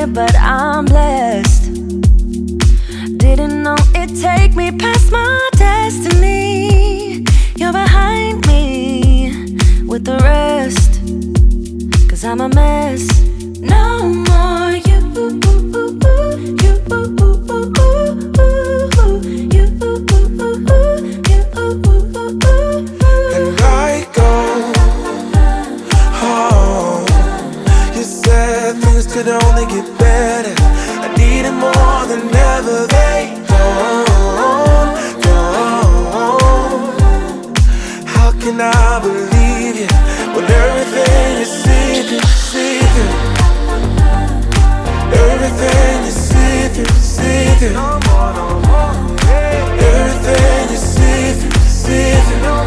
it, but I'm blessed. Didn't know it'd take me past my destiny. You're behind me with the rest, 'cause I'm a mess. No more you. And I go home. You said things could only get better. I needed more than ever. They don't. How can I believe you when everything is see-through, see-through? Everything is see-through, see-through. Everything is see-through, see-through.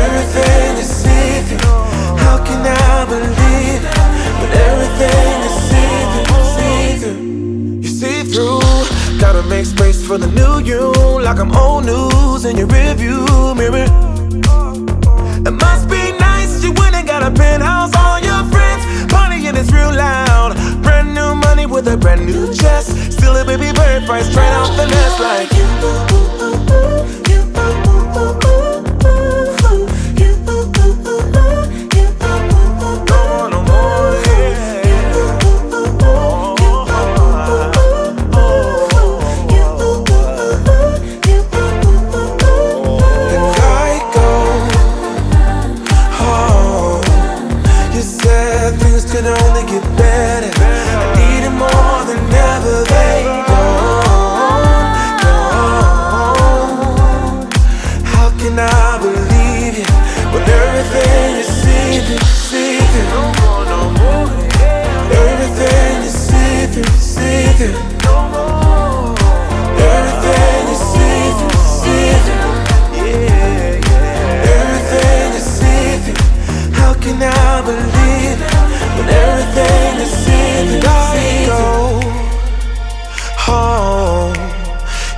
Everything is see-through. How can I believe it when everything is see-through, see-through? You see through. Gotta make space for the new you, like I'm old news in your rearview mirror. It must be nice you went and got a penthouse. All your friends partying is real loud. Brand new money with a brand new chest. Still a baby bird price straight off the nest like you.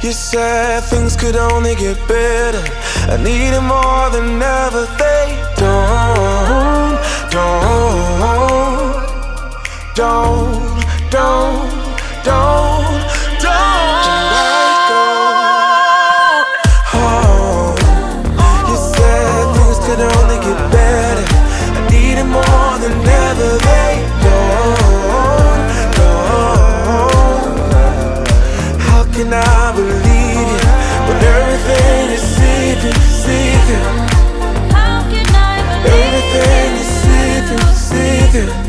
You said things could only get better. I need it more than ever. They don't. You said things could only get better. I need it more than ever. They don't. How can I believe you when everything is see-through, see-through? How can I believe everything is see-through, see-through?